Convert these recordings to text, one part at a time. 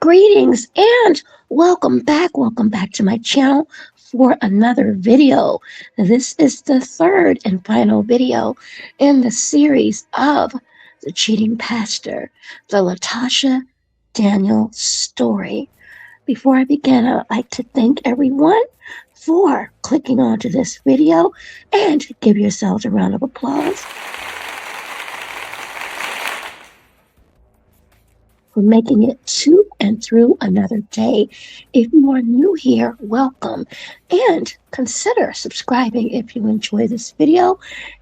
Greetings and welcome back to my channel for another video. This is the third and final video in the series of The Cheating Pastor, the LATOSHIA Daniels story. Before I begin, I'd like to thank everyone for clicking onto this video and give yourselves a round of applause for making it to and through another day. If you are new here, welcome, and consider subscribing if you enjoy this video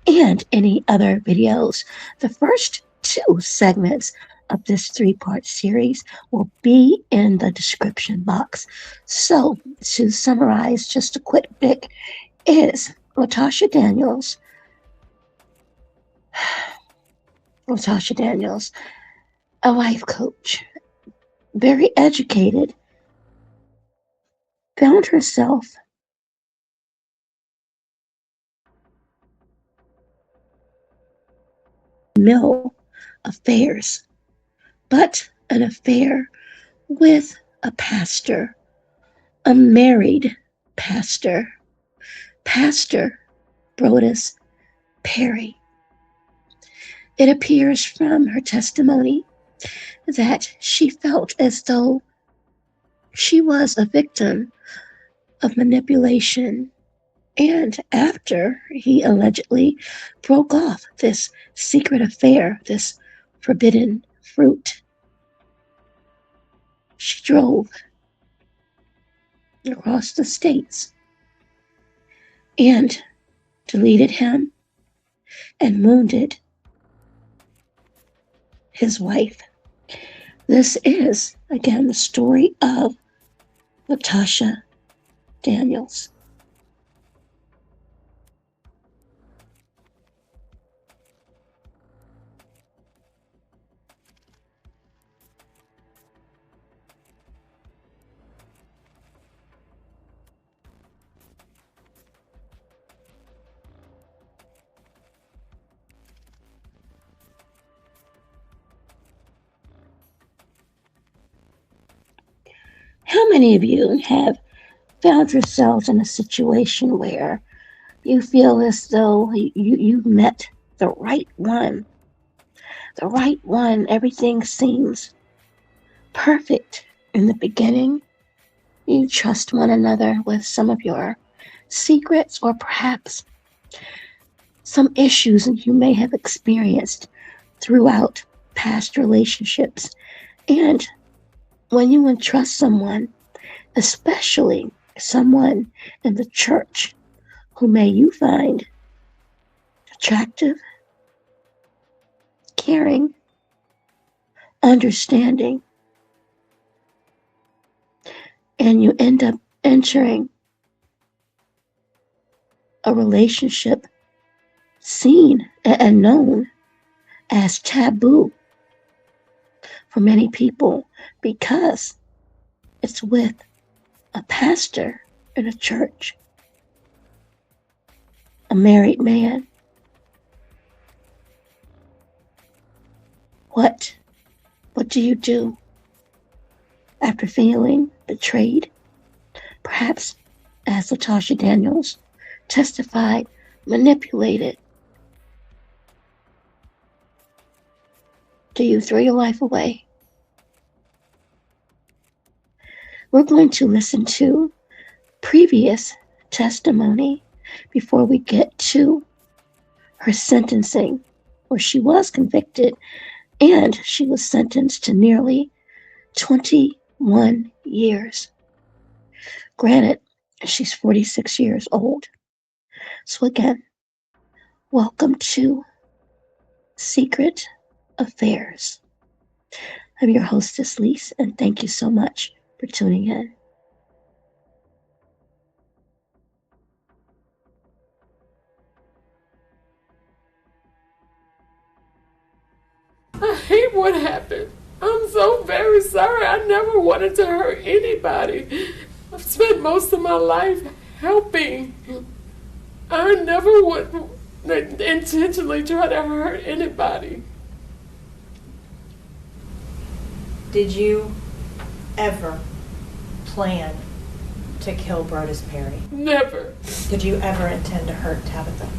and any other videos. The first two segments of this three-part series will be in the description box. So, to summarize just a quick bit, is LATOSHIA Daniels, a life coach, very educated, found herself mill affairs, but an affair with a pastor, a married pastor, Pastor Brodus Perry. It appears from her testimony that she felt as though she was a victim of manipulation, and after he allegedly broke off this secret affair, this forbidden fruit, she drove across the states and deleted him and wounded his wife. This is, again, the story of LATOSHIA Daniels. How many of you have found yourselves in a situation where you feel as though you met the right one? The right one, everything seems perfect in the beginning. You trust one another with some of your secrets or perhaps some issues that you may have experienced throughout past relationships. And when you entrust someone, especially someone in the church who may you find attractive, caring, understanding, and you end up entering a relationship seen and known as taboo for many people because it's with a pastor in a church, a married man. What do you do after feeling betrayed? Perhaps, as LATOSHIA Daniels testified, manipulated. Do you throw your life away? We're going to listen to previous testimony before we get to her sentencing, where she was convicted and she was sentenced to nearly 21 years. Granted, she's 46 years old. So again, welcome to Secret Affairs. I'm your hostess, Lise, and thank you so much for tuning in. I hate what happened. I'm so very sorry. I never wanted to hurt anybody. I've spent most of my life helping. I never would intentionally try to hurt anybody. Did you ever plan to kill Brodus Perry? Never. Did you ever intend to hurt Tabitha?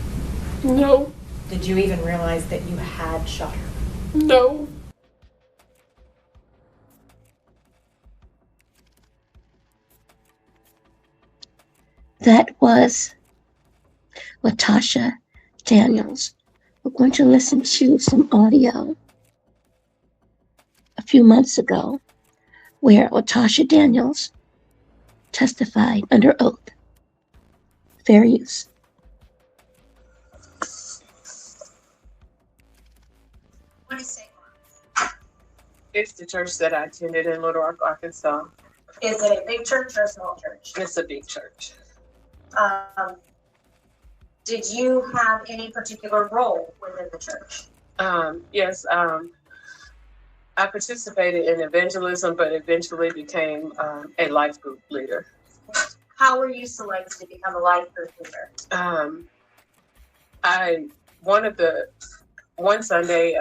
No. Did you even realize that you had shot her? No. That was LaTosHia Daniels. We're going to listen to some audio a few months ago where LaTosHia Daniels testified under oath. Fair use. What is St. Mark's? It's the church that I attended in Little Rock, Arkansas. Is it a big church or a small church? It's a big church. Did you have any particular role within the church? Yes, I participated in evangelism, but eventually became a life group leader. How were you selected to become a life group leader? One Sunday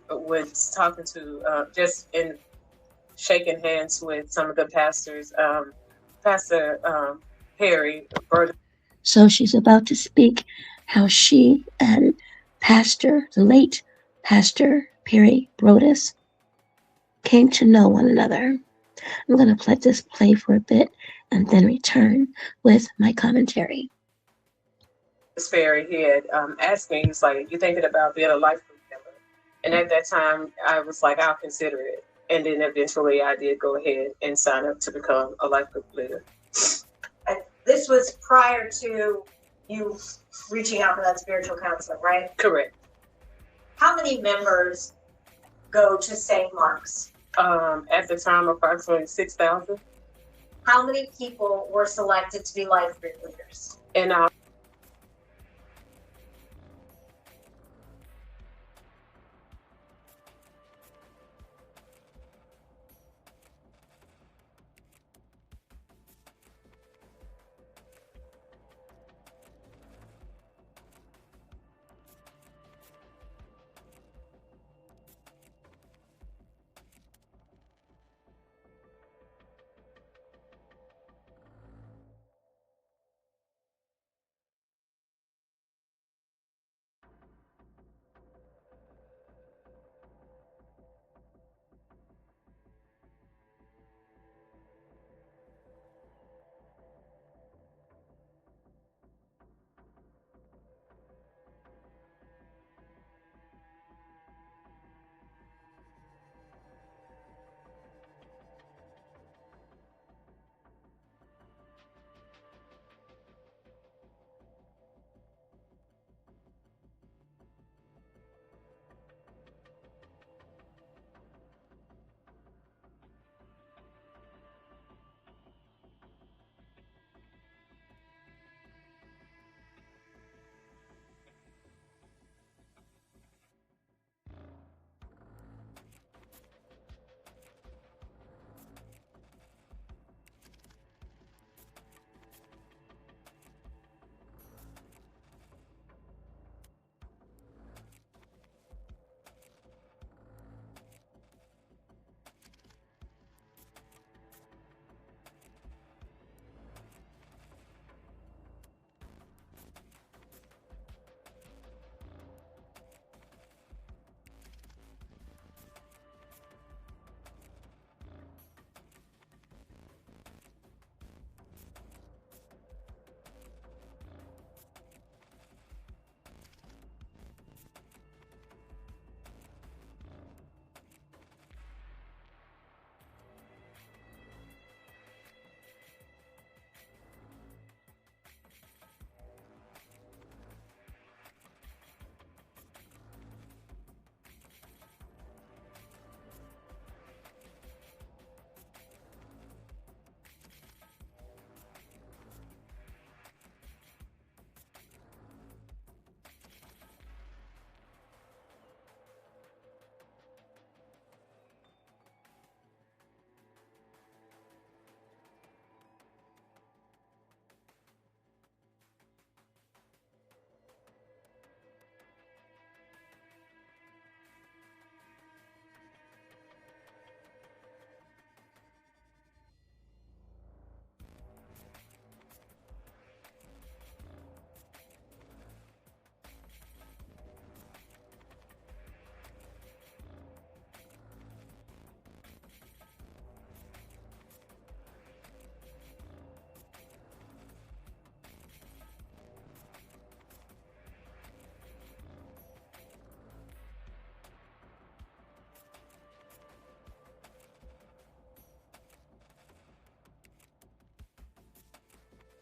was talking to just in shaking hands with some of the pastors, Pastor Perry. So she's about to speak how she and the late Pastor Perry Brodus, came to know one another. I'm going to let this play for a bit and then return with my commentary. Perry, he had asked me, he's like, "You thinking about being a life group member?" And at that time, I was like, "I'll consider it." And then eventually I did go ahead and sign up to become a life group leader. And this was prior to you reaching out for that spiritual counselor, right? Correct. How many members go to St. Mark's? At the time, approximately 6,000. How many people were selected to be life group leaders? And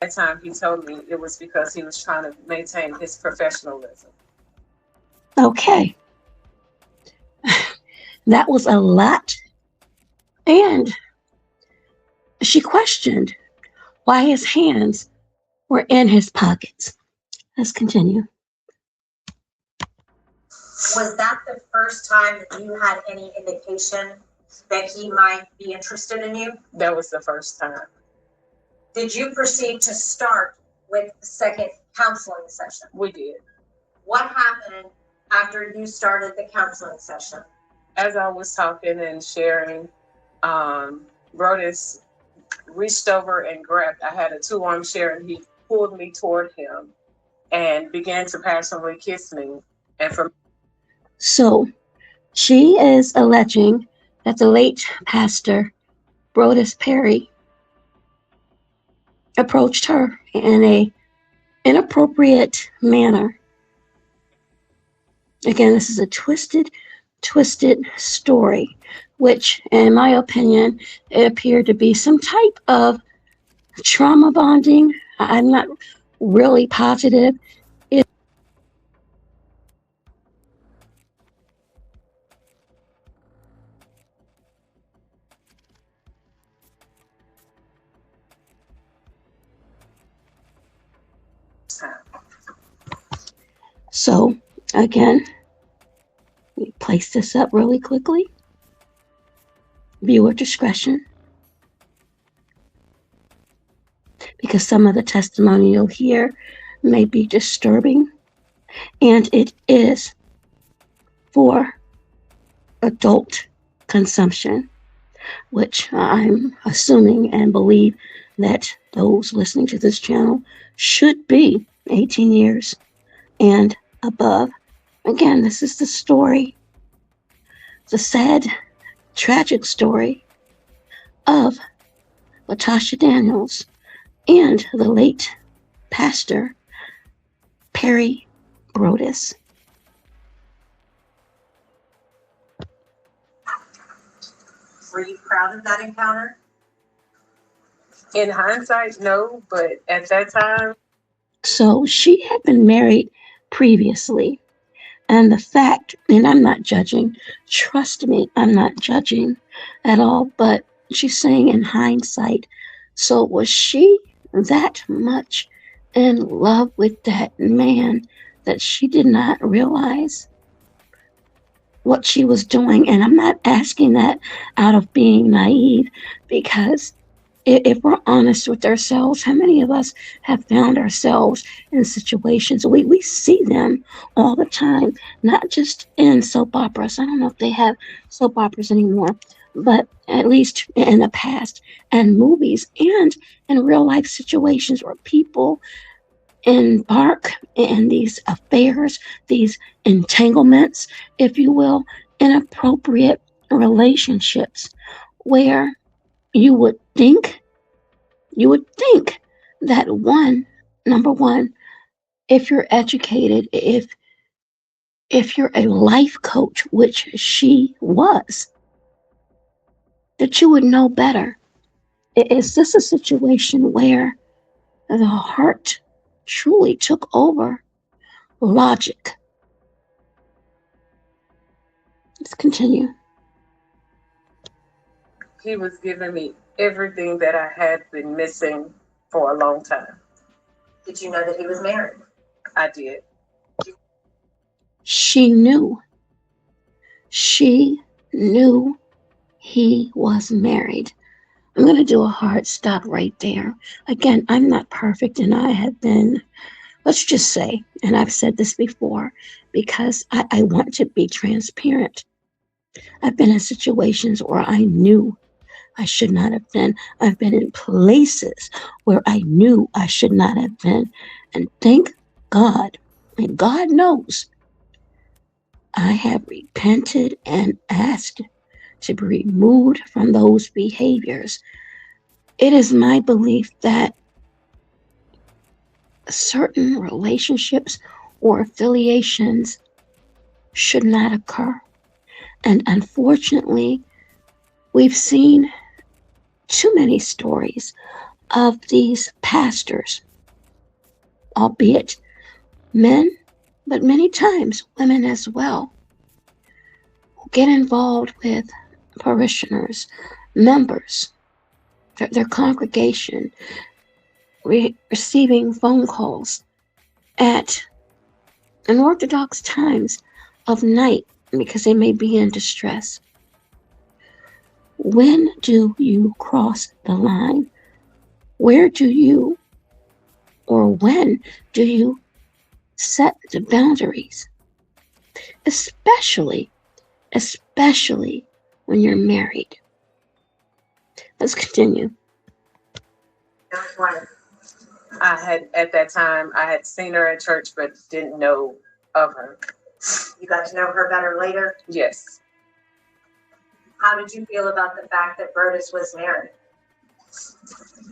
That time he told me it was because he was trying to maintain his professionalism. Okay. That was a lot. And she questioned why his hands were in his pockets. Let's continue. Was that the first time that you had any indication that he might be interested in you? That was the first time. Did you proceed to start with the second counseling session? We did. What happened after you started the counseling session? As I was talking and sharing, Brodus reached over and grabbed, I had a 2-arm share, and he pulled me toward him and began to passionately kiss me. And from So she is alleging that the late Pastor Brodus Perry approached her in a inappropriate manner. Again, this is a twisted story, which, in my opinion, it appeared to be some type of trauma bonding. I'm not really positive. So, again, we place this up really quickly. Viewer discretion. Because some of the testimony you'll hear may be disturbing, and it is for adult consumption, which I'm assuming and believe that those listening to this channel should be 18 years and above. Again, this is the story, the sad, tragic story of LATOSHIA Daniels and the late Pastor Perry Brodus. Were you proud of that encounter? in hindsight, no, but at that time, So she had been married previously. And the fact, and I'm not judging, trust me, I'm not judging at all, but she's saying in hindsight. So was she that much in love with that man that she did not realize what she was doing? And I'm not asking that out of being naive, because if we're honest with ourselves, how many of us have found ourselves in situations, we see them all the time, not just in soap operas. I don't know if they have soap operas anymore, but at least in the past, and movies, and in real life situations where people embark in these affairs, these entanglements, if you will, inappropriate relationships, where you would think that number one, if you're educated, if you're a life coach, which she was, that you would know better. Is this a situation where the heart truly took over logic? Let's continue. he was giving me everything that I had been missing for a long time. Did you know that he was married? I did. She knew he was married. I'm going to do a hard stop right there. Again, I'm not perfect, and I have been, let's just say, and I've said this before, because I want to be transparent. I've been in situations where I knew I should not have been. I've been in places where I knew I should not have been. And thank God, and God knows, I have repented and asked to be removed from those behaviors. It is my belief that certain relationships or affiliations should not occur. And unfortunately, we've seen too many stories of these pastors, albeit men, but many times women as well, who get involved with parishioners, members, their congregation, receiving phone calls at unorthodox times of night because they may be in distress. When do you cross the line? Where do you, or when do you set the boundaries? Especially when you're married. Let's continue. At that time, I had seen her at church, but didn't know of her. You got to know her better later. Yes. How did you feel about the fact that Brodus was married?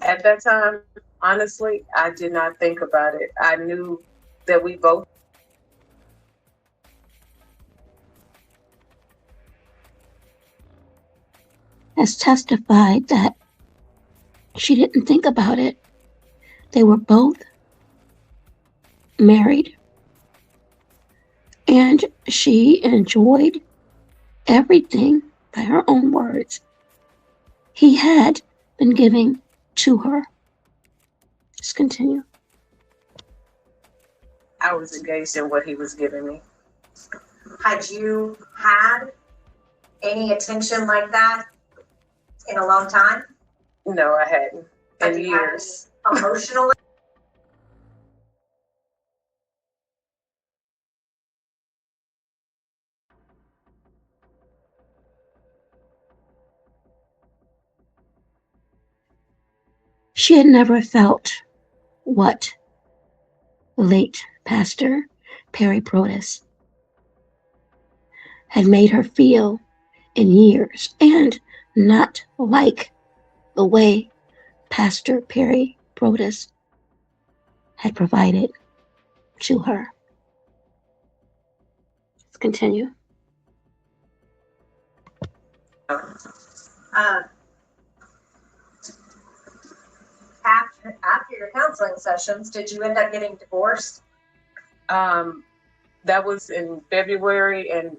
At that time, honestly, I did not think about it. I knew that we both has testified that she didn't think about it. They were both married, and she enjoyed everything, by her own words, he had been giving to her. Just continue. I was engaged in what he was giving me. Had you had any attention like that in a long time? No, I hadn't. Have In you had years. any emotionally? She had never felt what the late Pastor Perry Brodus had made her feel in years, and not like the way Pastor Perry Brodus had provided to her. Let's continue. After your counseling sessions, did you end up getting divorced? That was in February, and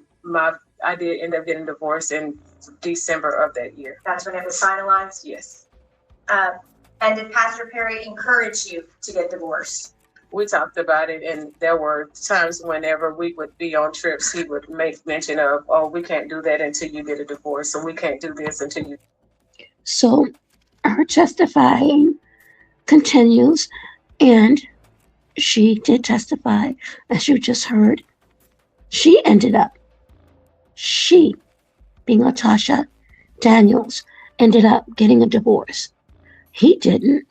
I did end up getting divorced in December of that year. That's when it was finalized? Yes. And did Pastor Perry encourage you to get divorced? We talked about it, and there were times whenever we would be on trips, he would make mention of, oh, we can't do that until you get a divorce, so we can't do this until you. So her testifying continues, and she did testify, as you just heard. She, being LATOSHIA Daniels, ended up getting a divorce. He didn't.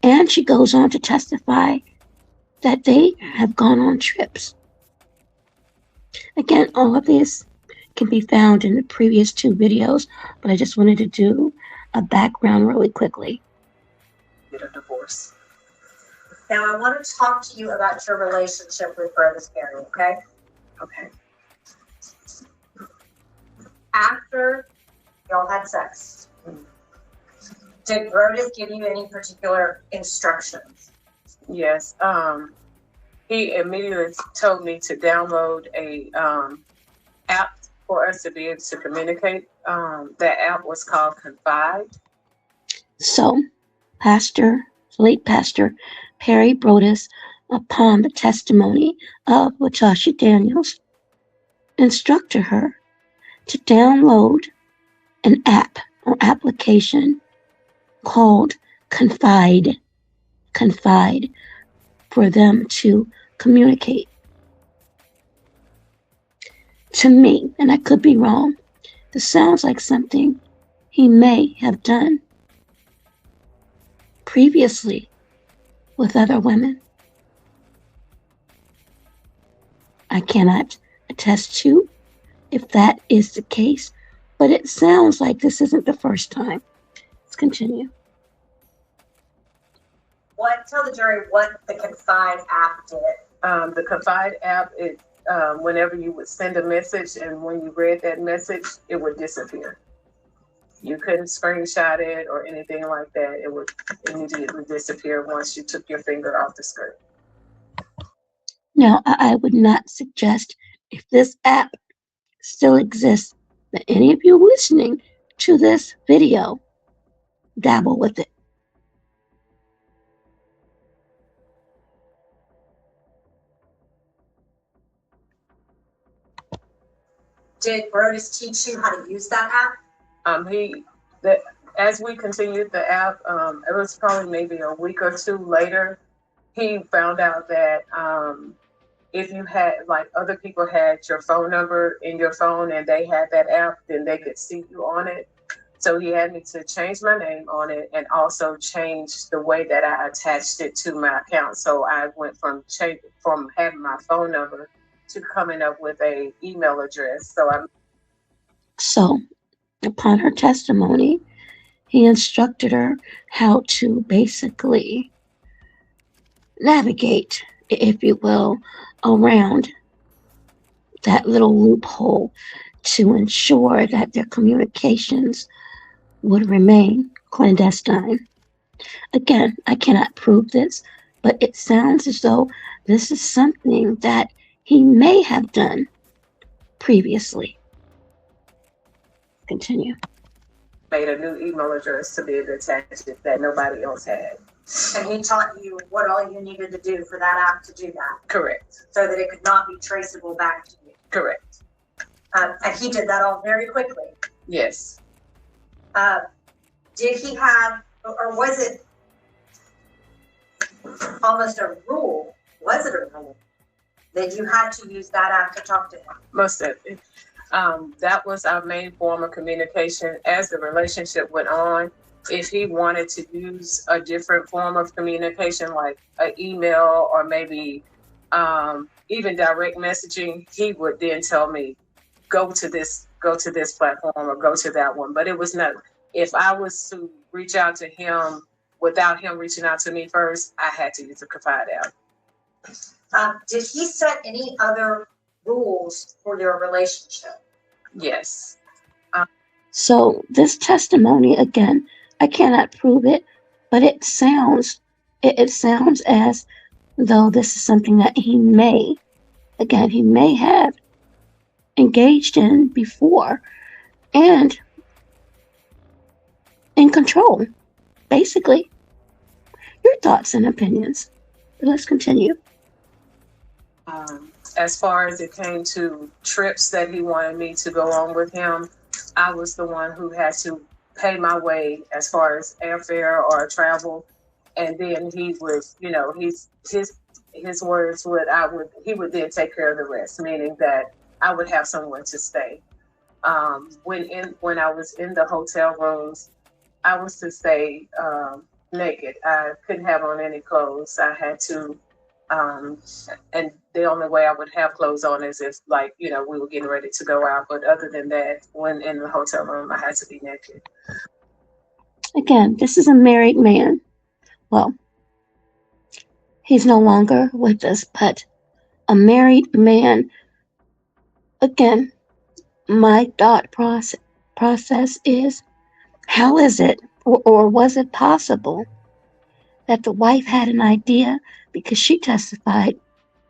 And she goes on to testify that they have gone on trips. Again, all of this can be found in the previous 2 videos, but I just wanted to do a background really quickly. Get a divorce. Now I want to talk to you about your relationship with Brodus Perry, okay? Okay. After y'all had sex, did Brodus give you any particular instructions? Yes. He immediately told me to download a app for us to be able to communicate. That app was called Confide. So, late Pastor Perry Brodus, upon the testimony of LATOSHIA Daniels, instructed her to download an app or application called Confide, for them to communicate. To me, and I could be wrong, this sounds like something he may have done previously with other women. I cannot attest to if that is the case, but it sounds like this isn't the first time. Let's continue. Tell the jury what the Confide app did. The Confide app, whenever you would send a message and when you read that message, it would disappear. You couldn't screenshot it or anything like that. It would immediately disappear once you took your finger off the screen. Now, I would not suggest, if this app still exists, that any of you listening to this video dabble with it. Did Brodus teach you how to use that app? As we continued the app, it was probably maybe a week or two later, he found out that if you had, like, other people had your phone number in your phone and they had that app, then they could see you on it. So he had me to change my name on it and also change the way that I attached it to my account. So I went from having my phone number to coming up with a email address. So, upon her testimony, he instructed her how to basically navigate, if you will, around that little loophole to ensure that their communications would remain clandestine. Again, I cannot prove this, but it sounds as though this is something that he may have done previously. Continue. Made a new email address to be able to attach it that nobody else had. And he taught you what all you needed to do for that app to do that. Correct. So that it could not be traceable back to you. Correct. And he did that all very quickly. Yes. Did he have, or was it almost a rule? Was it a rule that you had to use that app to talk to him? Most of it. That was our main form of communication. As the relationship went on, if he wanted to use a different form of communication, like an email or maybe even direct messaging, he would then tell me, go to this platform or go to that one. But it was not, if I was to reach out to him without him reaching out to me first, I had to use a Confide app. Did he set any other rules for your relationship? Yes. So this testimony, again, I cannot prove it, but it sounds as though this is something that he may have engaged in before and in control, basically. Your thoughts and opinions. Let's continue. As far as it came to trips that he wanted me to go on with him, I was the one who had to pay my way as far as airfare or travel. And then he would, his words would, he would then take care of the rest, meaning that I would have somewhere to stay. When I was in the hotel rooms, I was to stay naked. I couldn't have on any clothes. I had to, and the only way I would have clothes on is if, we were getting ready to go out. But other than that, when in the hotel room, I had to be naked. Again, this is a married man. Well, he's no longer with us, but a married man. Again, my thought process is, how is it, or was it possible that the wife had an idea because she testified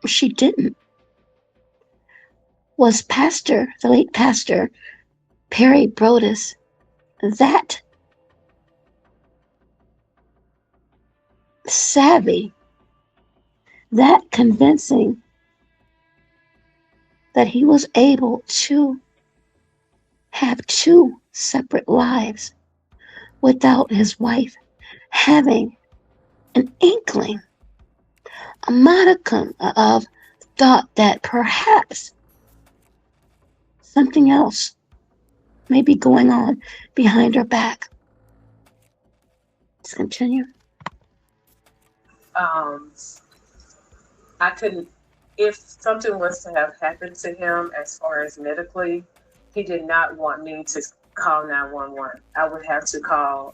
she didn't? Was the late Pastor Perry Brodus, that savvy, that convincing, that he was able to have two separate lives without his wife having an inkling, a modicum of thought that perhaps something else may be going on behind her back? Let's continue. I couldn't, if something was to have happened to him as far as medically, he did not want me to call 911. I would have to call,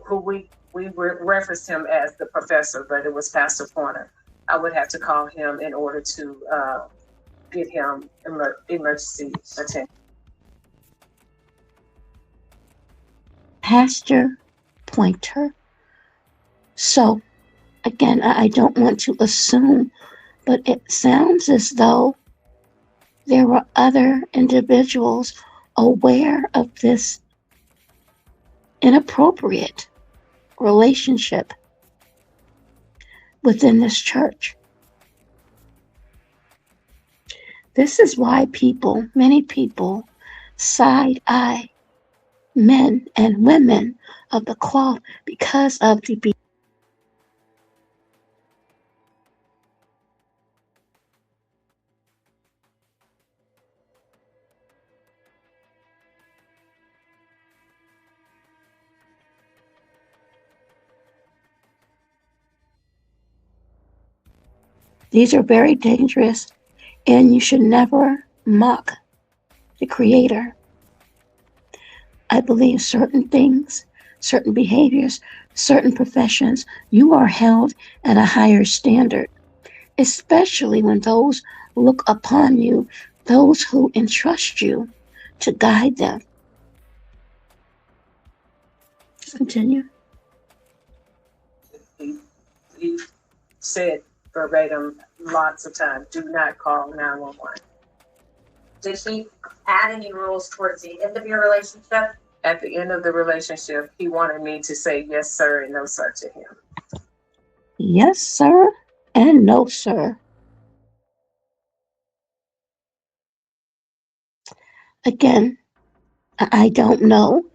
who we referenced him as the professor, but it was Pastor Porter. I would have to call him in order to get him emergency attention. Pastor Pointer. So, again, I don't want to assume, but it sounds as though there were other individuals aware of this inappropriate relationship within this church. This is why many people, side-eye men and women of the cloth because of the These are very dangerous, and you should never mock the Creator. I believe certain things, certain behaviors, certain professions, you are held at a higher standard, especially when those look upon you, those who entrust you to guide them. Continue. He said verbatim lots of times, do not call 911. Did he add any rules towards the end of your relationship? At the end of the relationship, he wanted me to say yes, sir, and no, sir to him. Yes, sir, and no, sir. Again, I don't know.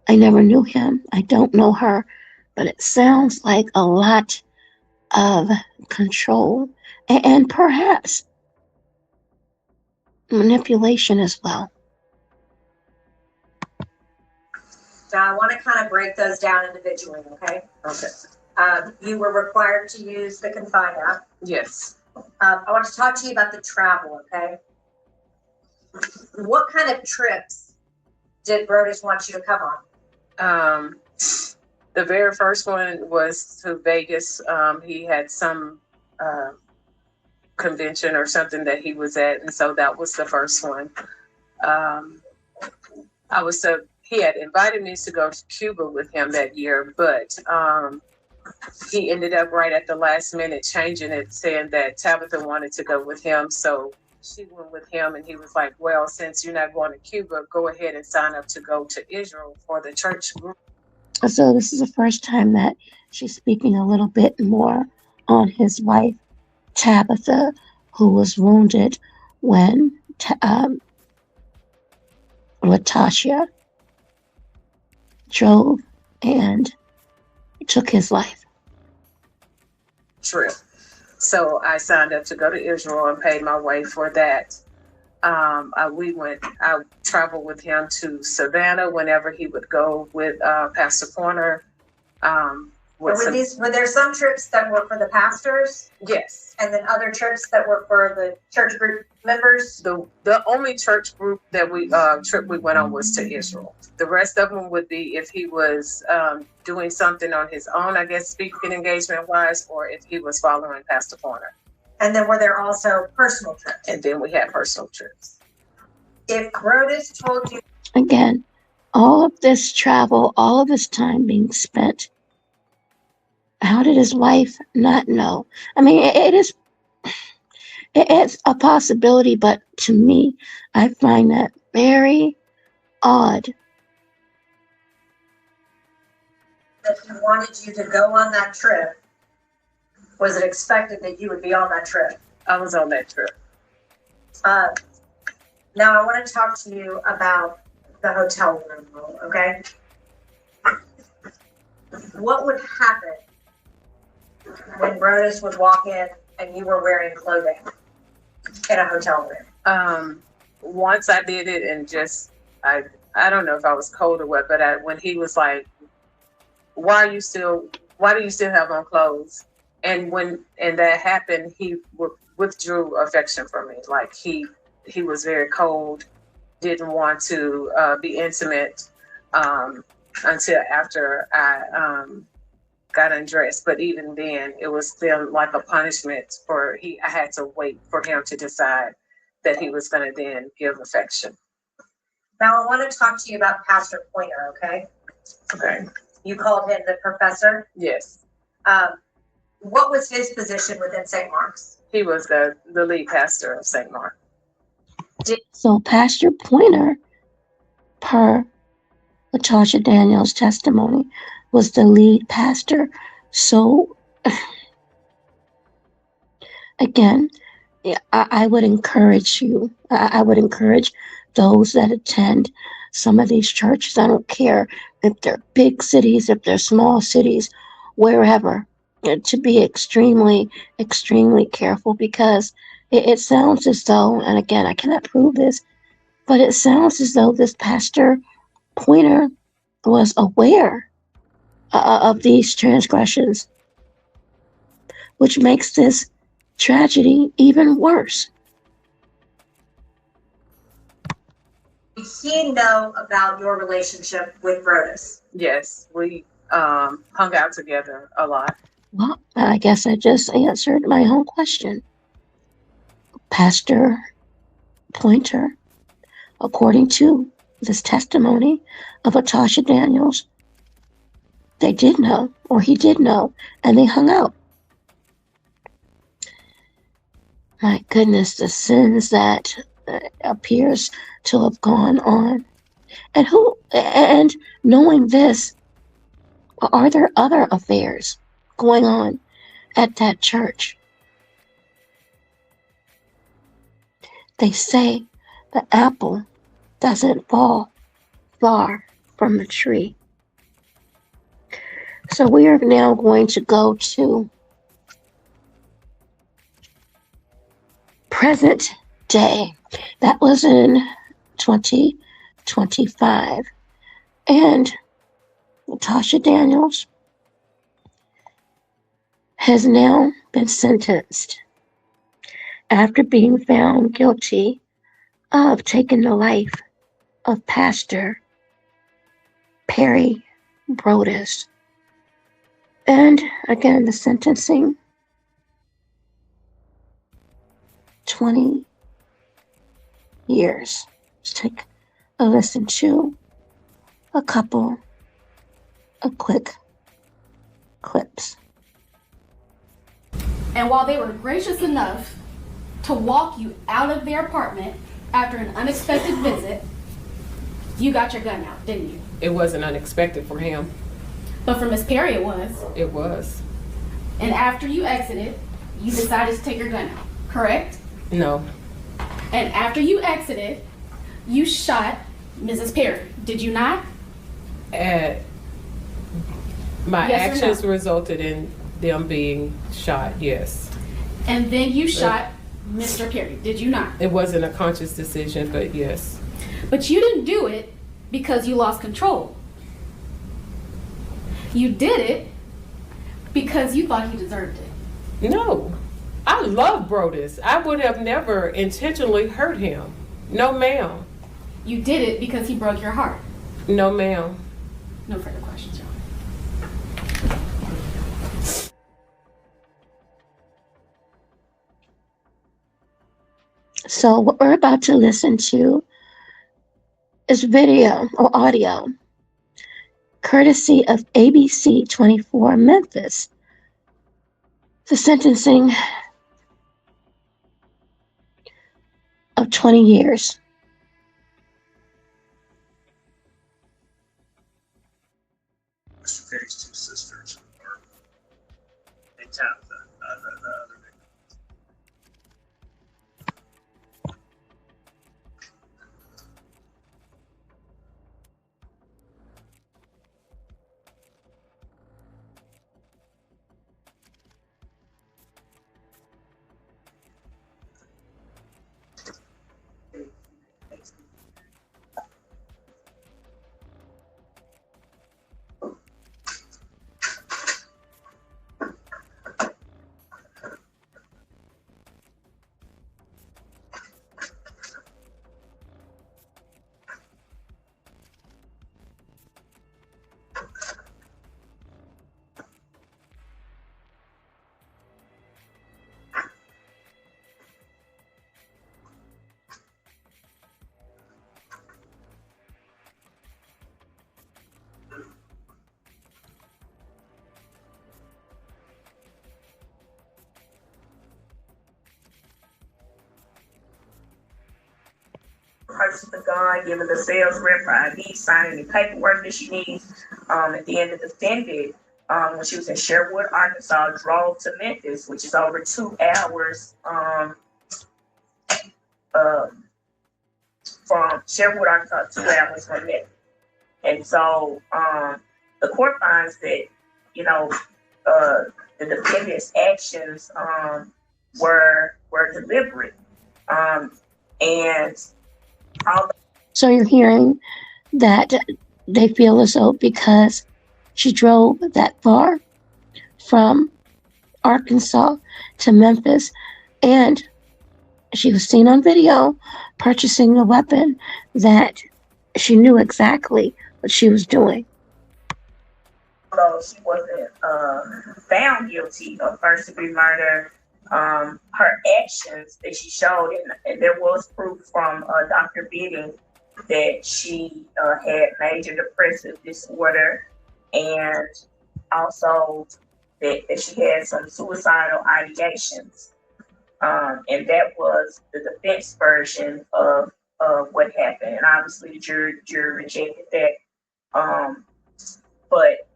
I never knew him. I don't know her. But it sounds like a lot of control and perhaps manipulation as well. Now, I want to kind of break those down individually, okay? Okay. You were required to use the Confide app. Yes. I want to talk to you about the travel, okay? What kind of trips did Brodus want you to come on? The very first one was to Vegas. He had some convention or something that he was at, and so that was the first one. He had invited me to go to Cuba with him that year, but he ended up right at the last minute changing it, saying that Tabitha wanted to go with him. So she went with him, and he was like, well, since you're not going to Cuba, go ahead and sign up to go to Israel for the church group. So this is the first time that she's speaking a little bit more on his wife, Tabitha, who was wounded when LATOSHIA drove and took his life. Trip. So I signed up to go to Israel and paid my way for that. I traveled with him to Savannah whenever he would go with Pastor Pointer. Were there some trips that were for the pastors? Yes. And then other trips that were for the church group members? The only church group that trip we went on was to Israel. The rest of them would be if he was doing something on his own, I guess, speaking engagement wise, or if he was following Pastor Pointer. And then were there also personal trips? And then we had personal trips. If Brodus told you... Again, all of this travel, all of this time being spent, how did his wife not know? I mean, it's a possibility, but to me, I find that very odd. If he wanted you to go on that trip, was it expected that you would be on that trip? I was on that trip. Now I want to talk to you about the hotel room rule, okay? What would happen when Brodus would walk in and you were wearing clothing in a hotel room? Once I did it, and just I don't know if I was cold or what, but when he was like, why do you still have on clothes? And when that happened, he withdrew affection from me. Like he was very cold, didn't want to be intimate until after I got undressed. But even then, it was still like a punishment I had to wait for him to decide that he was going to then give affection. Now I want to talk to you about Pastor Pointer, okay? Okay. You called him the professor. Yes. What was his position within St. Mark's? He was the lead pastor of St. Mark. So Pastor Pointer, per LaTosha Daniels' testimony, was the lead pastor. So again, I would encourage you. I would encourage those that attend some of these churches. I don't care if they're big cities, if they're small cities, wherever, to be extremely, extremely careful, because it sounds as though, and again, I cannot prove this, but it sounds as though this Pastor Pointer was aware of these transgressions, which makes this tragedy even worse. Did he know about your relationship with Brodus? Yes, we hung out together a lot. Well, I guess I just answered my own question. Pastor Pointer, according to this testimony of LaTosha Daniels, they did know, or he did know, and they hung out. My goodness, the sins that appears to have gone on. And knowing this, are there other affairs going on at that church? They say the apple doesn't fall far from the tree. So we are now going to go to present day. That was in 2025. And LaTosha Daniels has now been sentenced after being found guilty of taking the life of Pastor Perry Brodus. And again, the sentencing, 20 years. Let's take a listen to a couple of quick clips. And while they were gracious enough to walk you out of their apartment after an unexpected visit, you got your gun out, didn't you? It wasn't unexpected from him. But for Miss Perry, it was. It was. And after you exited, you decided to take your gun out, correct? No. And after you exited, you shot Mrs. Perry, did you not? My Yes or actions no? resulted in them being shot, yes. And then you shot Mr. Perry, did you not? It wasn't a conscious decision, but yes. But you didn't do it because you lost control. You did it because you thought he deserved it. No. I love Brodus. I would have never intentionally hurt him. No, ma'am. You did it because he broke your heart. No, ma'am. No further questions, Your Honor. So what we're about to listen to is video or audio courtesy of ABC 24 Memphis. The sentencing of 20 years. Mr. Perry's two sisters are in Tabitha, the other victim. purchase the gun, giving the sales rep her ID, signing the paperwork that she needs. At the end of the defendant, when she was in Sherwood, Arkansas, drove to Memphis, which is over 2 hours from Sherwood, Arkansas, 2 hours from Memphis. And so the court finds that, the defendant's actions were deliberate. And So you're hearing that they feel as though because she drove that far from Arkansas to Memphis and she was seen on video purchasing a weapon, that she knew exactly what she was doing. Although she wasn't found guilty of first-degree murder, her actions that she showed, and there was proof from Dr. Bidding that she had major depressive disorder, and also that she had some suicidal ideations. And that was the defense version of what happened. And obviously the jury rejected that. But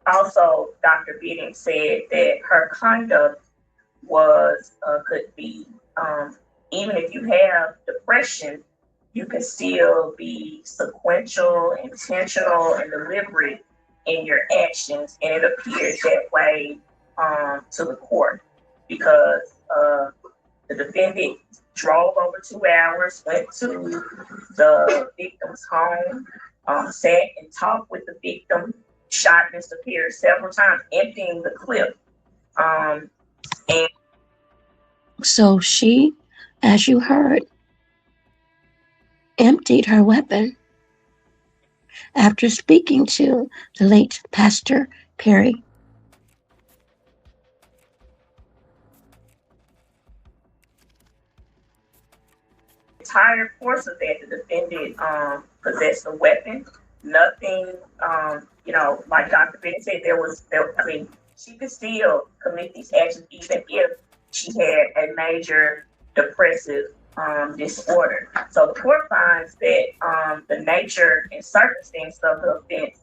also Dr. Bidding said that her conduct was, could be, even if you have depression, you can still be sequential, intentional, and deliberate in your actions. And it appears that way to the court because the defendant drove over 2 hours, went to the victim's home, sat and talked with the victim, shot Mr. Pierce several times, emptying the clip. And so she, as you heard, emptied her weapon after speaking to the late Pastor Perry. Entire course of that, the defendant possessed a weapon. Nothing, like Dr. Bennett said, she could still commit these actions even if she had a major depressive disorder. So the court finds that the nature and circumstance of the offense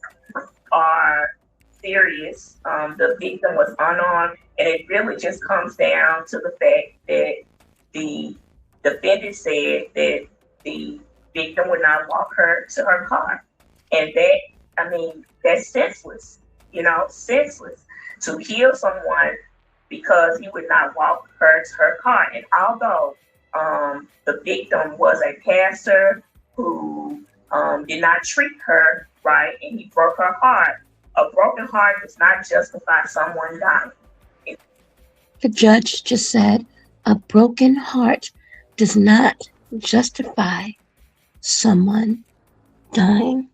are serious. The victim was unarmed, and it really just comes down to the fact that the defendant said that the victim would not walk her to her car. And that's senseless, senseless to kill someone because he would not walk her to her car. And although the victim was a pastor who did not treat her right and he broke her heart, a broken heart does not justify someone dying. The judge just said a broken heart does not justify someone dying.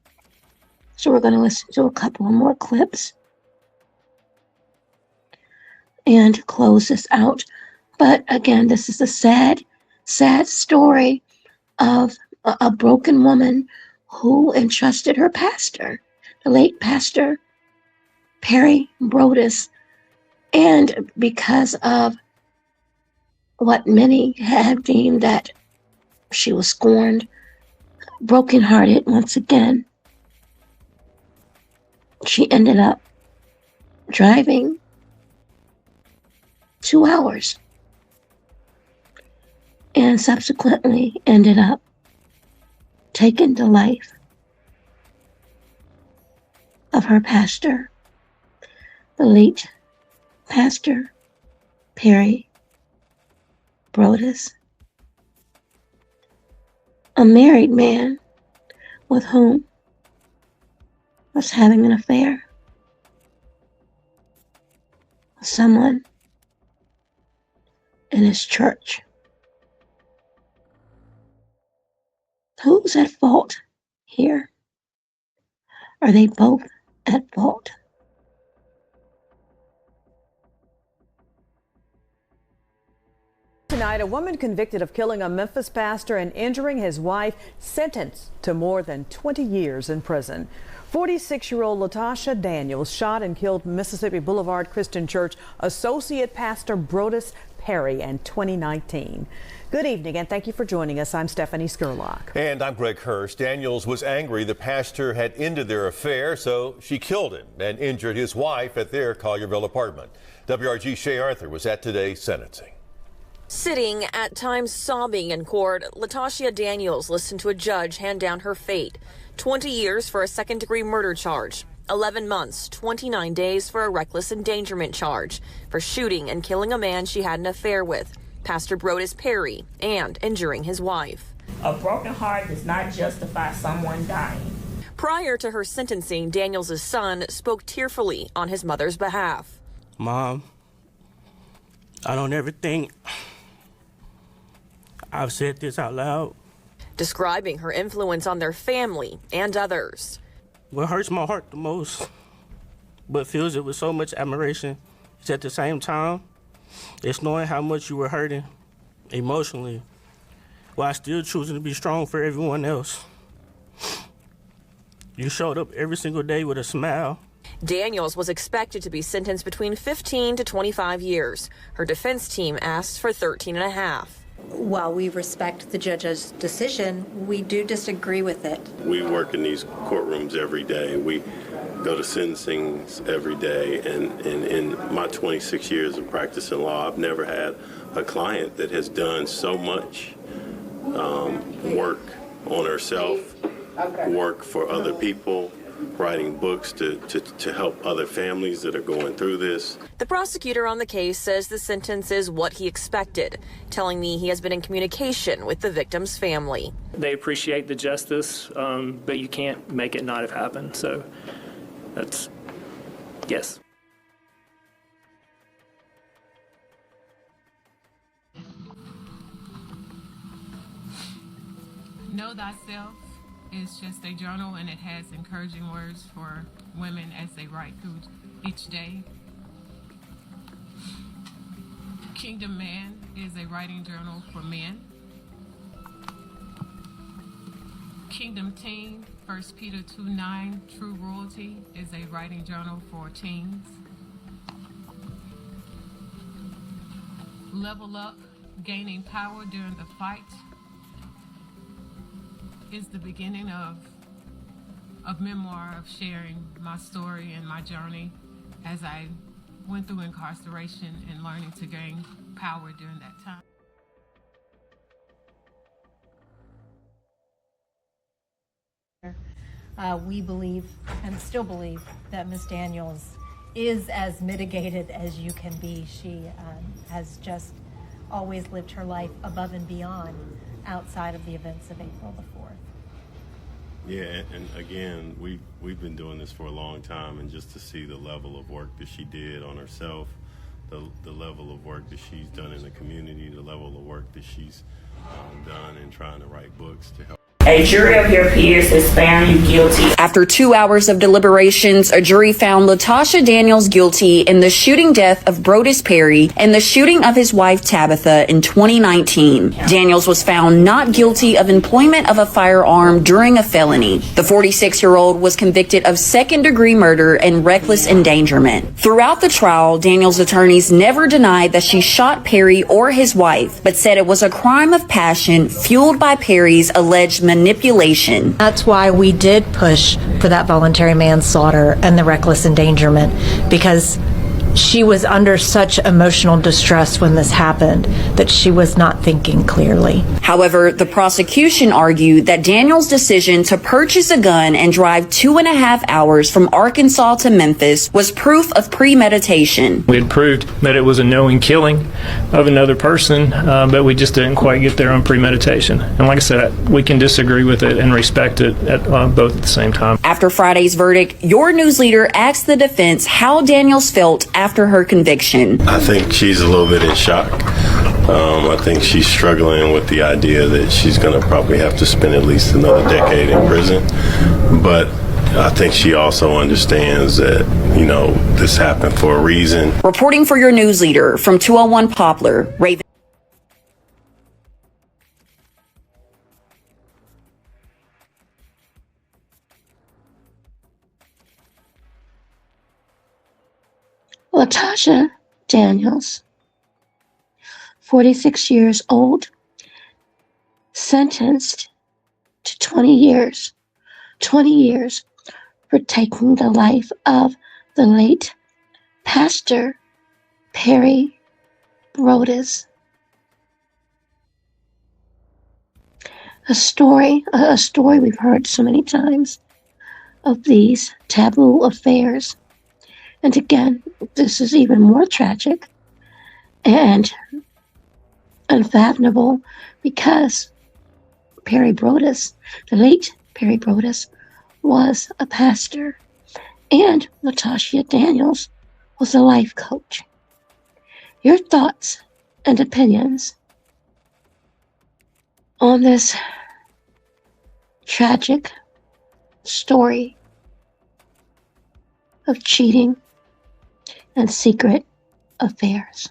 So we're going to listen to a couple of more clips and close this out. But again, this is a sad, sad story of a broken woman who entrusted her pastor, the late Pastor Perry Brodus, and because of what many have deemed that she was scorned, brokenhearted once again, she ended up driving 2 hours and subsequently ended up taking the life of her pastor, the late Pastor Perry Brodus, a married man with whom was having an affair with someone in his church. Who's at fault here? Are they both at fault? Tonight, a woman convicted of killing a Memphis pastor and injuring his wife sentenced to more than 20 years in prison. 46-year-old LATOSHIA Daniels shot and killed Mississippi Boulevard Christian Church Associate Pastor Brodus Perry in 2019. Good evening and thank you for joining us. I'm Stephanie Skurlock. And I'm Greg Hurst. Daniels was angry the pastor had ended their affair, so she killed him and injured his wife at their Collierville apartment. WRG Shay Arthur was at today's sentencing. Sitting, at times sobbing in court, LATOSHIA Daniels listened to a judge hand down her fate. 20 years for a second-degree murder charge, 11 months, 29 days for a reckless endangerment charge, for shooting and killing a man she had an affair with, Pastor Brodus Perry, and injuring his wife. A broken heart does not justify someone dying. Prior to her sentencing, Daniels' son spoke tearfully on his mother's behalf. Mom, I don't ever think I've said this out loud. Describing her influence on their family and others. What hurts my heart the most, but fills it with so much admiration, is at the same time, it's knowing how much you were hurting emotionally, while still choosing to be strong for everyone else. You showed up every single day with a smile. Daniels was expected to be sentenced between 15 to 25 years. Her defense team asked for 13 and a half. While we respect the judge's decision, we do disagree with it. We work in these courtrooms every day. We go to sentencings every day. And in my 26 years of practicing law, I've never had a client that has done so much work on herself, work for other people, writing books to help other families that are going through this. The prosecutor on the case says the sentence is what he expected, telling me he has been in communication with the victim's family. They appreciate the justice, but you can't make it not have happened. So that's, yes. Know Thyself is just a journal, and it has encouraging words for women as they write through each day. Kingdom Man is a writing journal for men. Kingdom Teen, 1 Peter 2:9, True Royalty, is a writing journal for teens. Level Up, Gaining Power During the Fight, is the beginning of memoir of sharing my story and my journey as I went through incarceration and learning to gain power during that time. We believe and still believe that Ms. Daniels is as mitigated as you can be. She has just always lived her life above and beyond outside of the events of April the 4th. Yeah, and again, we've been doing this for a long time, and just to see the level of work that she did on herself, the level of work that she's done in the community, the level of work that she's done in trying to write books to help. A jury of your peers has found you guilty. After 2 hours of deliberations, a jury found LATOSHIA Daniels guilty in the shooting death of Brodus Perry and the shooting of his wife Tabitha in 2019. Daniels was found not guilty of employment of a firearm during a felony. The 46-year-old was convicted of second-degree murder and reckless endangerment. Throughout the trial, Daniels' attorneys never denied that she shot Perry or his wife, but said it was a crime of passion fueled by Perry's alleged manipulation. That's why we did push for that voluntary manslaughter and the reckless endangerment, because she was under such emotional distress when this happened that she was not thinking clearly. However, the prosecution argued that Daniels' decision to purchase a gun and drive 2.5 hours from Arkansas to Memphis was proof of premeditation. We had proved that it was a knowing killing of another person, but we just didn't quite get there on premeditation. And like I said, we can disagree with it and respect it both at the same time. After Friday's verdict, your news leader asked the defense how Daniels felt after her conviction. I think she's a little bit in shock. I think she's struggling with the idea that she's going to probably have to spend at least another decade in prison. But I think she also understands that, this happened for a reason. Reporting for your news leader from 201 Poplar, Raven. LaTosha Daniels, 46 years old, sentenced to 20 years for taking the life of the late Pastor Perry Brodus. A story we've heard so many times of these taboo affairs. And again, this is even more tragic and unfathomable because Perry Brodus, the late Perry Brodus, was a pastor, and LaToshia Daniels was a life coach. Your thoughts and opinions on this tragic story of cheating and secret affairs.